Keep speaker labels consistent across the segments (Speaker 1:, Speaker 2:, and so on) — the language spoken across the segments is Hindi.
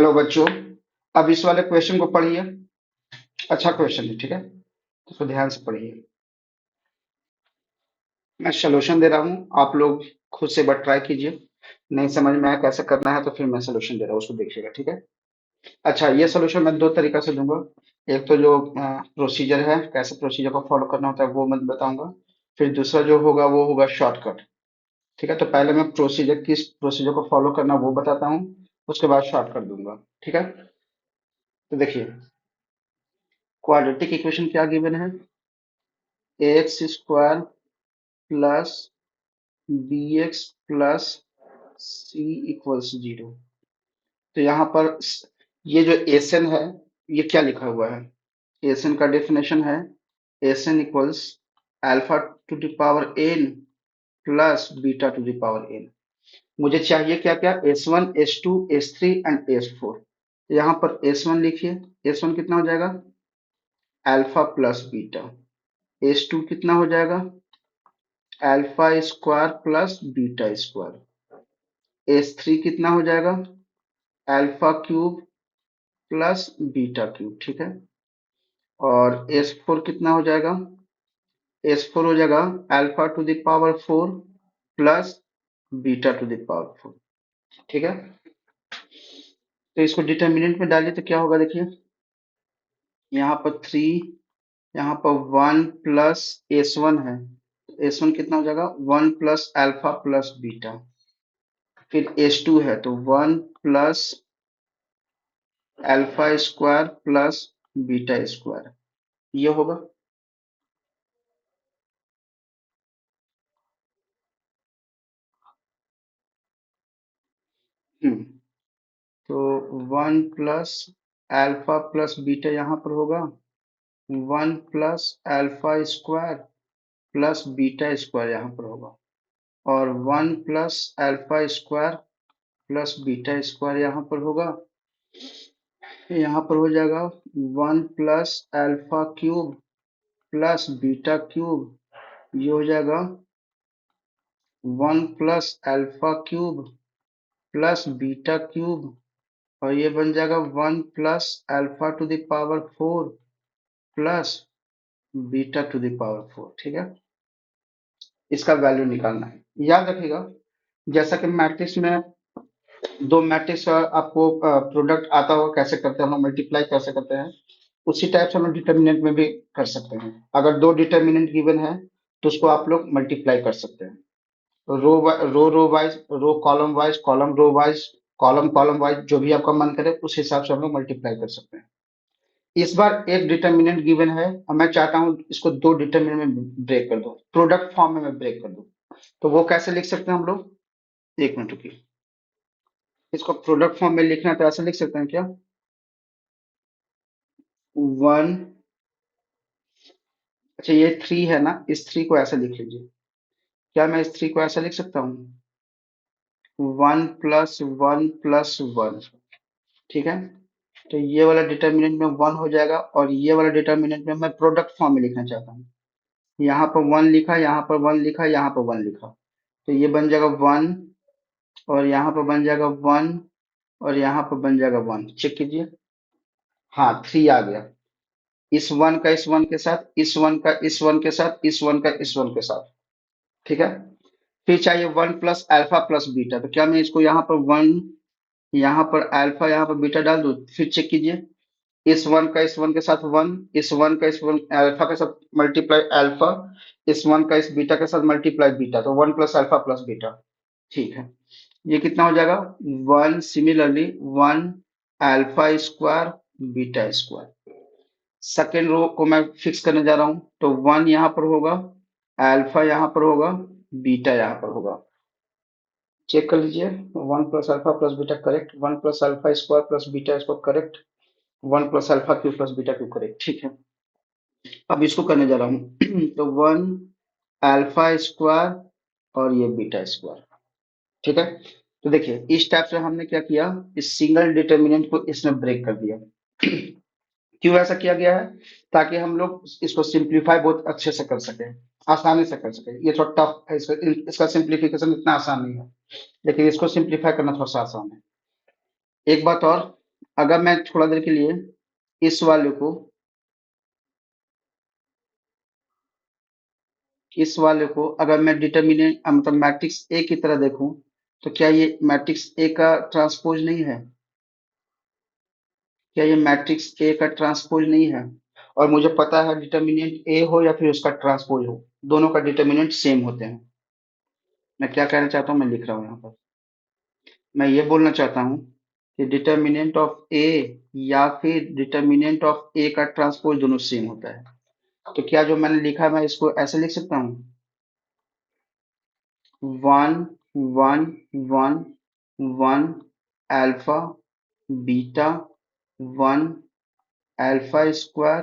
Speaker 1: हेलो बच्चों। अब इस वाले क्वेश्चन को पढ़िए। अच्छा क्वेश्चन है, ठीक है, तो इसको ध्यान से पढ़िए। मैं सोल्यूशन दे रहा हूँ, आप लोग खुद से एक बार ट्राई कीजिए। नहीं समझ में आया कैसे करना है तो फिर मैं सोल्यूशन दे रहा हूँ, उसको देखिएगा, ठीक है। अच्छा, ये सोल्यूशन मैं दो तरीका से दूंगा। एक तो जो प्रोसीजर है, कैसे प्रोसीजर को फॉलो करना होता है वो मैं बताऊंगा। फिर दूसरा जो होगा वो होगा शॉर्टकट। ठीक है, तो पहले मैं प्रोसीजर, किस प्रोसीजर को फॉलो करना वो बताता हूँ, उसके बाद शॉर्टकट दूंगा। ठीक है, तो देखिए, क्वाड्रेटिक इक्वेशन क्या गिवन है? X square plus b x plus c equals zero. तो यहाँ पर ये जो एसन है, ये क्या लिखा हुआ है? एसन का डेफिनेशन है, s n equals alpha to the power n plus beta to the power n. मुझे चाहिए क्या क्या? S one, s two, s three and s four. यहाँ पर एस वन लिखिए। एस वन कितना हो जाएगा? Alpha plus beta. S two कितना हो जाएगा? Alpha square plus beta square. S three कितना हो जाएगा? Alpha cube plus beta cube, ठीक है। और एस फोर कितना हो जाएगा? एस फोर हो जाएगा alpha to the power four plus beta to the power four, ठीक है। तो इसको डिटर्मिनेंट में डालिए तो क्या होगा, देखिए। यहाँ पर थ्री, यहाँ पर वन प्लस एस वन है। एस वन कितना हो जाएगा? One plus alpha plus beta. फिर एस टू है तो one plus alpha square plus beta square, ये होगा। हम्म तो one plus alpha plus beta यहाँ पर होगा, one plus alpha square plus beta square यहाँ पर होगा, और one plus alpha square plus beta square यहाँ पर होगा। यहाँ पर हो जाएगा one plus alpha cube plus beta cube, ये हो जाएगा one plus alpha cube plus beta cube, और ये बन जाएगा one plus alpha to the power four plus beta to the power four, ठीक है। इसका वैल्यू निकालना है, याद रखिएगा। जैसा कि मैट्रिक्स में दो मैट्रिक्स आपको प्रोडक्ट आता होगा, कैसे करते हैं हम लोग, मल्टीप्लाई कैसे करते हैं, उसी टाइप से हम लोग डिटर्मिनेंट में भी कर सकते हैं। अगर दो डिटर्मिनेंट गिवन है तो उसको आप लोग मल्टीप्लाई कर सकते हैं। Row wise, row column wise, column row wise, column column wise, जो भी आपका मन करे उस हिसाब से हम लोग मल्टीप्लाई कर सकते हैं। इस बार एक डिटर्मिनेंट गिवन है और मैं चाहता हूं इसको दो डिटर्मिनेंट में ब्रेक कर दो, प्रोडक्ट फॉर्म में मैं ब्रेक कर दूं। तो वो कैसे लिख सकते हैं हम लोग? एक मिनट रुकिए। इसको प्रोडक्ट फॉर्म में लिखना है तो ऐसे लिख सकते हैं क्या? वन, अच्छा ये थ्री है ना, इस थ्री को ऐसे लिख लीजिए। क्या मैं इस थ्री को ऐसा लिख सकता हूँ? One plus one plus one, ठीक है। तो ये वाला डिटर्मिनेंट में वन हो जाएगा और ये वाला डिटर्मिनेंट में मैं प्रोडक्ट फॉर्म में लिखना चाहता हूँ। यहाँ पर वन लिखा, यहाँ पर वन लिखा, यहाँ पर वन लिखा, तो ये बन जाएगा वन, और यहाँ पर बन जाएगा वन, और यहाँ पर बन जाएगा वन। चेक कीजिए। हाँ, थ्री आ गया। इस वन का इस वन के साथ, इस वन का इस वन के साथ, इस वन का इस वन के साथ, ठीक है। फिर चाहिए one plus alpha plus beta, तो क्या मैं इसको यहाँ पर वन, यहाँ पर अल्फा, यहाँ पर बीटा डाल दूं? फिर चेक कीजिए। इस वन का इस वन के साथ वन, इस वन का इस वन अल्फा के साथ मल्टीप्लाई अल्फा, इस वन का इस बीटा के साथ मल्टीप्लाई बीटा, तो one plus alpha plus beta, ठीक है। ये कितना हो जाएगा? One, similarly one alpha square beta square. Second row को मैं फिक्स करने जा रहा हूं, तो वन यहाँ पर होगा, अल्फा यहाँ पर होगा, बीटा यहाँ पर होगा। चेक कर लीजिए। One plus alpha plus beta correct, one plus alpha square plus beta square correct, one plus alpha cube plus beta cube correct, ठीक है। अब इसको करने जा रहा हूँ तो वन अल्फा स्क्वायर और ये बीटा स्क्वायर, ठीक है। तो देखिए इस टाइप से हमने क्या किया, इस सिंगल डिटर्मिनेंट को इसमें ब्रेक कर दिया। क्यों ऐसा किया गया है? ताकि हम लोग इसको सिंप्लीफाई बहुत अच्छे से कर सके, आसानी से कर सके। ये थोड़ा टफ है, इसका सिंप्लीफिकेशन इतना आसान नहीं है, लेकिन इसको सिंप्लीफाई करना थोड़ा सा आसान है। एक बात और, अगर मैं थोड़ा देर के लिए इस वाले को अगर मैं डिटर्मिनेंट मतलब मैट्रिक्स ए की तरह देखूं, तो क्या ये मैट्रिक्स ए का ट्रांसपोज नहीं है? क्या ये मैट्रिक्स ए का ट्रांसपोज नहीं है? और मुझे पता है डिटर्मिनेंट ए हो या फिर उसका ट्रांसपोज हो, दोनों का डिटर्मिनेंट सेम होते हैं। मैं क्या कहना चाहता हूँ, मैं लिख रहा हूँ यहाँ पर। मैं ये बोलना चाहता हूँ कि डिटर्मिनेंट ऑफ ए या फिर डिटर्मिनेंट ऑफ ए का ट्रांसपोज दोनों सेम होता है। तो क्या जो मैंने लिखा है मैं इसको ऐसे लिख सकता हूँ? One one one one alpha beta one alpha square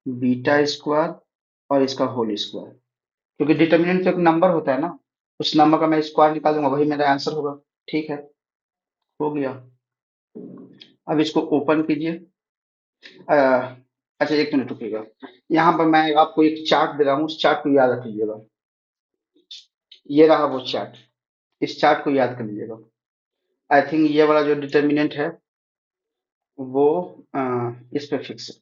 Speaker 1: beta square और इसका होल स्क्वायर। क्योंकि डिटर्मिनेंट तो एक नंबर होता है ना, उस नंबर का मैं स्क्वायर निकाल दूंगा, वही मेरा आंसर होगा। ठीक है, हो गया। अब इसको ओपन कीजिए। अ, अच्छा, एक मिनट रुकिएगा। यहाँ पर मैं आपको एक चार्ट दे रहा हूँ, उस चार्ट को याद रख लीजिएगा। ये रहा वो चार्ट, इस चार्ट को याद कर लीजिएगा। आई थिंक ये वाला जो डिटर्मिनेंट है वो अ, इस पे फिक्स है।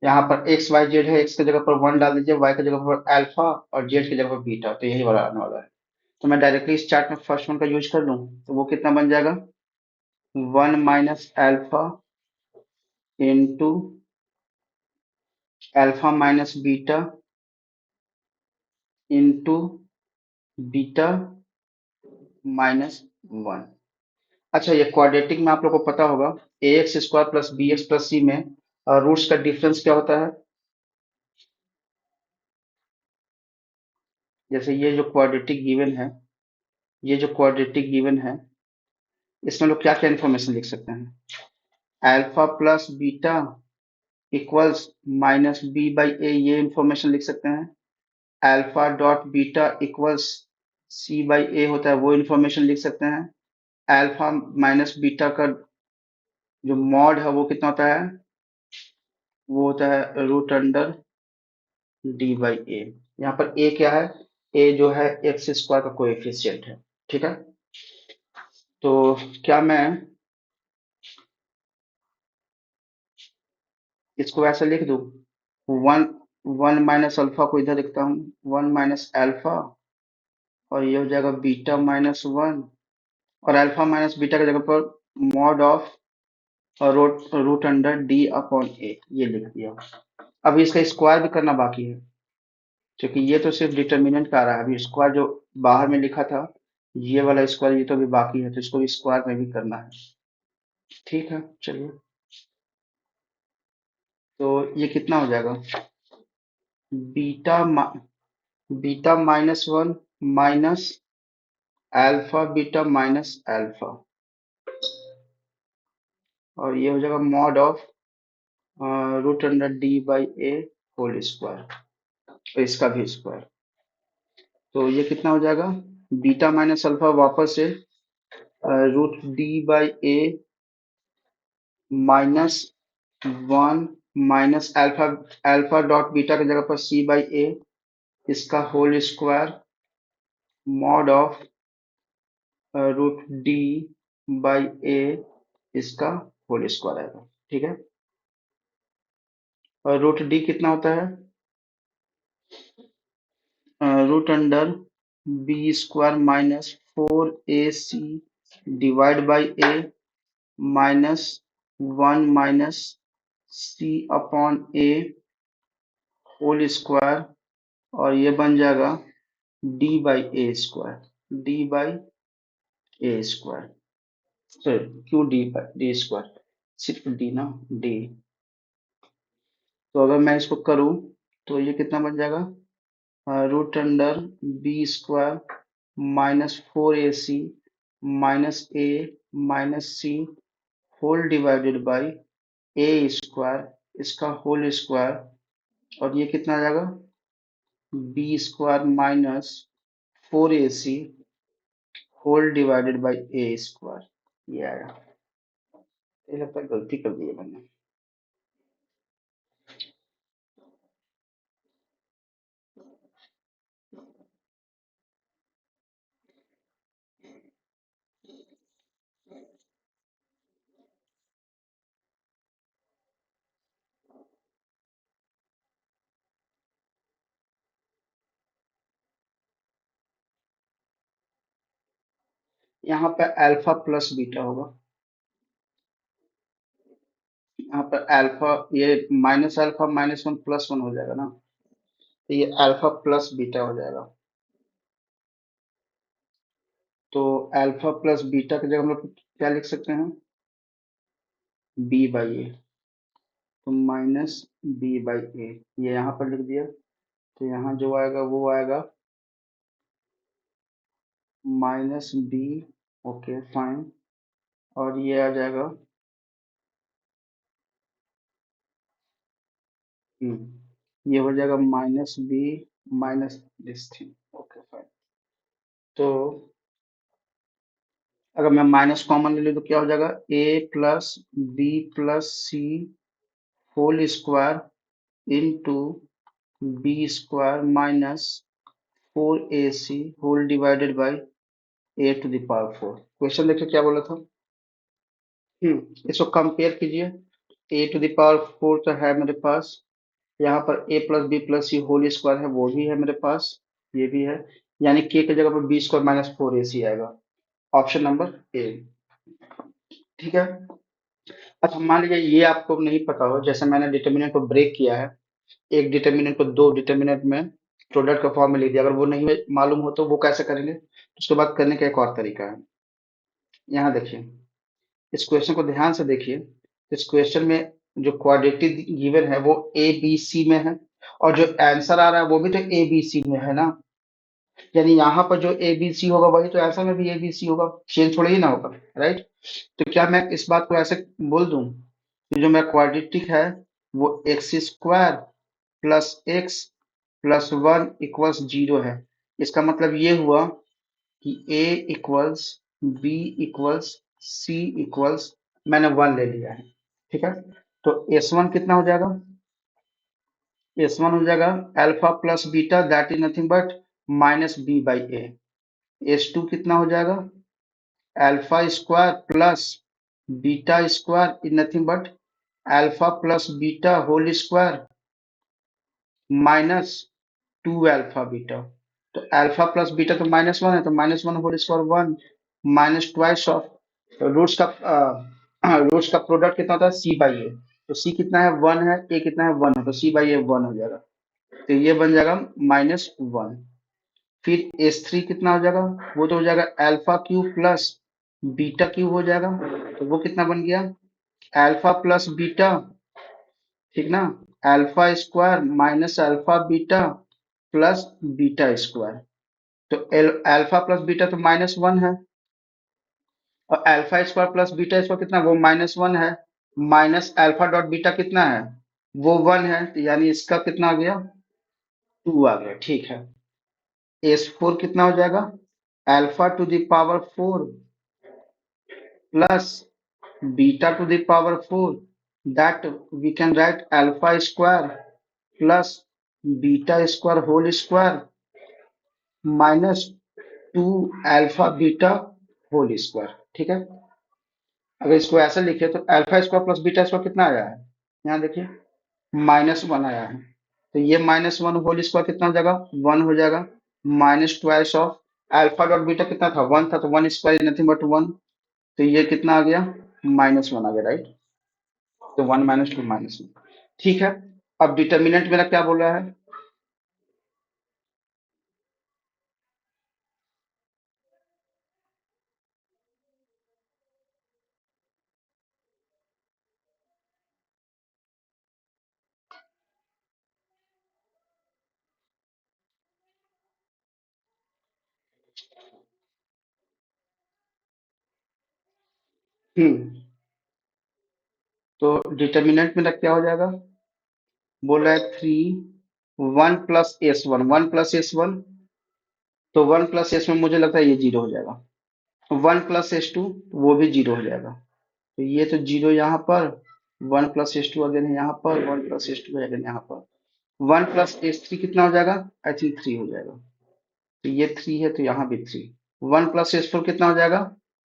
Speaker 1: यहाँ पर एक्स वाई जेड है, एक्स की जगह पर वन डाल दीजिए, वाई की जगह पर अल्फा और जेड की जगह पर बीटा, तो यही वाला आने वाला है। तो मैं डायरेक्टली इस चार्ट में फर्स्ट वन का यूज कर लूँ, तो वो कितना बन जाएगा? One minus alpha into alpha minus beta into beta minus one. अच्छा, ये क्वाड्रेटिक में आप लोग को पता होगा, a x square plus b x plus c में रूट्स का डिफरेंस क्या होता है? जैसे ये जो क्वाड्रेटिक गिवन है, इसमें लोग क्या क्या इन्फॉर्मेशन लिख सकते हैं? Alpha plus beta equals minus b by a, ये इंफॉर्मेशन लिख सकते हैं। Alpha dot beta equals c by a होता है, वो इंफॉर्मेशन लिख सकते हैं। अल्फा माइनस बीटा का जो मॉड है वो कितना होता है? वो होता है रूट अंडर डी बाई ए। यहाँ पर ए क्या है? ए जो है एक्स स्क्वायर का कोएफिशिएंट है। ठीक है, तो क्या मैं इसको ऐसे लिख दूं? वन वन माइनस अल्फा को इधर लिखता हूँ, वन माइनस अल्फा, और ये हो जाएगा बीटा माइनस वन, और अल्फा माइनस बीटा की जगह पर mod of root root under d upon a, ये लिख दिया। अब इसका स्क्वायर भी करना बाकी है, क्योंकि ये तो सिर्फ डिटर्मिनेंट का आ रहा है। अभी स्क्वायर जो बाहर में लिखा था, ये वाला स्क्वायर, ये तो अभी बाकी है, तो इसको भी स्क्वायर में भी करना है। ठीक है, चलिए। तो ये कितना हो जाएगा? Beta beta minus one minus alpha beta minus alpha, और ये हो जाएगा mod of root under D by A whole square, इसका भी स्क्वायर। तो ये कितना हो जाएगा? बीटा माइनस अल्फा वापस से root d by A minus one minus alpha, alpha dot beta की जगह पर सी बाई ए, इसका whole square mod of root d by a, इसका होल स्क्वायर आएगा। ठीक है, और रूट डी कितना होता है? Root under B square minus four A C divide by A minus one minus C upon A whole square, और ये बन जाएगा D by A square, D by A square, sorry क्यों डी स्क्वायर, सिर्फ डी ना, डी। तो अगर मैं इसको करूं, तो ये कितना बन जाएगा? Root under B square minus four A C minus A minus C whole divided by A square, इसका होल स्क्वायर, और ये कितना आ जाएगा? B square minus four A C whole divided by A square, ये आया। ये लगता है गलती कर दी है मैंने। यहाँ पे अल्फा प्लस बीटा होगा। यहाँ पर अल्फा, ये -अल्फा -1 + 1 हो जाएगा ना, तो ये अल्फा प्लस बीटा हो जाएगा। तो अल्फा प्लस बीटा की जगह हम लोग क्या लिख सकते हैं, b/a। तो -b/a ये यहाँ पर लिख दिया। तो यहाँ जो आएगा वो आएगा -b। Okay fine. और ये आ जाएगा ये हो जाएगा -b minus this thing. Okay fine. तो अगर मैं माइनस कॉमन ले लूँ तो क्या हो जाएगा, a + b + c whole square into b² -4ac whole divided by a⁴। Question देखिए क्या बोला था। इसको कंपेयर कीजिए। a⁴ तो है मेरे पास, यहाँ पर a + b + c whole square है वो भी है मेरे पास, ये भी है। यानी k की जगह पर b² -4ac आएगा। Option number A. ठीक है। अच्छा मान लीजिए ये आपको नहीं पता हो, जैसे मैंने डिटर्मिनेंट को ब्रेक किया है, एक डिटर्मिनेंट को दो डिटर्मिनेंट में प्रोडक्ट का फॉर्म में लिख दिया, अगर वो नहीं मालूम हो तो वो कैसे करेंगे, उसके बाद करने का एक और तरीका है। यहाँ देखिए, इस क्वेश्चन को ध्यान से देखिए। इस क्वेश्चन में जो क्वाड्रेटिक गिवन है वो ए बी सी में है, और जो आंसर आ रहा है वो भी तो ए बी सी में है ना। यानी यहाँ पर जो ए बी सी होगा वही तो आंसर में भी ए बी सी होगा, चेंज थोड़ा ही ना होगा, राइट। तो क्या मैं इस बात को ऐसे बोल दूं कि जो मेरा क्वाड्रेटिक है वो x² + x + 1 = 0 है। इसका मतलब ये हुआ कि a equals b equals c equals, मैंने 1 ले लिया है। ठीक है। तो s1 कितना हो जाएगा, s1 हो जाएगा alpha plus beta that is nothing but -b/a। s2 कितना हो जाएगा, alpha square plus beta square is nothing but alpha plus beta whole square -2 alpha beta. तो अल्फा प्लस बीटा तो -1 है, तो -1 whole square 1 minus twice of roots का प्रोडक्ट कितना होता है c/a। तो c कितना है 1 है, a कितना है 1 है, तो c/a 1 हो जाएगा। तो ये बन जाएगा -1। फिर s3 कितना हो जाएगा, वो तो हो जाएगा alpha cube plus beta cube हो जाएगा। तो वो कितना बन गया, अल्फा प्लस बीटा, ठीक ना, alpha square minus alpha beta plus beta square. तो अल्फा प्लस बीटा तो -1 है, और alpha square plus beta square कितना, वो -1 है, माइनस अल्फा डॉट बीटा कितना है, वो 1 है, तो यानी इसका कितना आ गया, 2 आ गया। ठीक है। s4 कितना हो जाएगा, α⁴ plus β⁴, that we can write alpha square plus beta square whole square -2 alpha beta whole square. ठीक है। अगर इसको ऐसे लिखे तो alpha square plus beta square कितना आया है, यहाँ देखिए -1 आया है। तो ये -1 होल स्क्वायर कितना हो जाएगा, 1 हो जाएगा, minus twice of alpha dot beta कितना था 1 था, तो 1 स्क्वायर नथिंग बट 1। तो ये कितना आ गया, -1 आ गया, राइट। तो 1 - 2 -1। ठीक है। अब डिटर्मिनेंट मेरा क्या बोल रहा है, हम्म तो डिटर्मिनेंट मेरा क्या हो जाएगा, बोल रहा है 3 1 + s1 तो 1 + s में मुझे लगता है ये 0 हो जाएगा। 1 + s2 वो भी 0 हो जाएगा। तो ये तो 0 यहाँ पर, 1 + s2 अगेन यहाँ पर, 1 + s2 अगेन यहाँ पर। 1 + s3 कितना हो जाएगा, आई थिंक 3 हो जाएगा। तो ये 3 है तो यहाँ भी 3। 1 + s4 कितना हो जाएगा,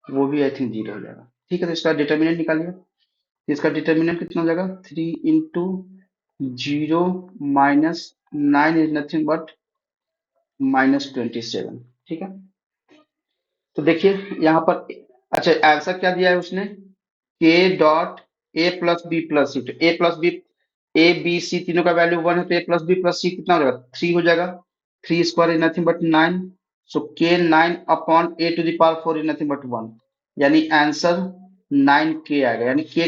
Speaker 1: वो भी आई थिंक 0 हो जाएगा। ठीक है। तो इसका डिटर्मिनेंट निकालिए। इसका डिटर्मिनेंट कितना हो जाएगा, 3 इंटू 0 -9 इज नथिंग बट -27। ठीक है। तो देखिए यहाँ पर, अच्छा आंसर क्या दिया है उसने, k dot a plus b plus c. तो a plus b, a b c तीनों का वैल्यू वन है, तो a plus b plus c कितना हो जाएगा, थ्री हो जाएगा। Three square is nothing but nine. So k nine upon a to the power four is nothing but one, यानी आंसर नाइन के आएगा। यानी के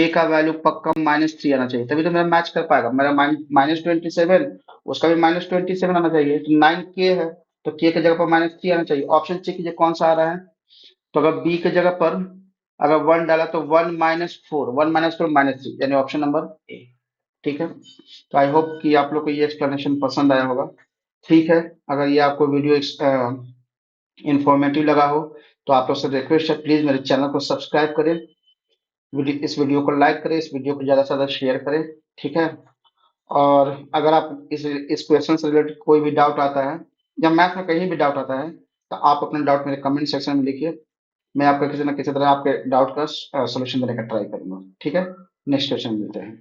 Speaker 1: का वैल्यू पक्का माइनस थ्री आना चाहिए, तभी तो मेरा मैच कर पाएगा। मेरा माइनस ट्वेंटी सेवन, उसका भी माइनस ट्वेंटी सेवन आना चाहिए। तो नाइन के है, तो के की जगह पर माइनस थ्री आना चाहिए। ऑप्शन चेक कीजिए कौन सा आ रहा है। तो अगर बी की जगह पर अगर वन डाला तो one minus four, one minus four minus three, यानी ऑप्शन नंबर ए। ठीक है, तो आई होप कि आप लोग को ये एक्सप्लेनेशन पसंद आया होगा। ठीक है, अगर ये आपको वीडियो इंफॉर्मेटिव लगा हो तो आप लोग से रिक्वेस्ट है, प्लीज मेरे चैनल को सब्सक्राइब करें, इस वीडियो को लाइक करें, इस वीडियो को ज़्यादा से ज़्यादा शेयर करें। ठीक है, और अगर आप इस क्वेश्चन से रिलेटेड कोई भी डाउट आता है या मैथ में कहीं भी डाउट आता है, तो आप अपना डाउट मेरे कमेंट सेक्शन में लिखिए। मैं आपका किसी न किसी तरह आपके डाउट का सॉल्यूशन देने का ट्राई करूंगा। ठीक है, नेक्स्ट क्वेश्चन मिलते हैं।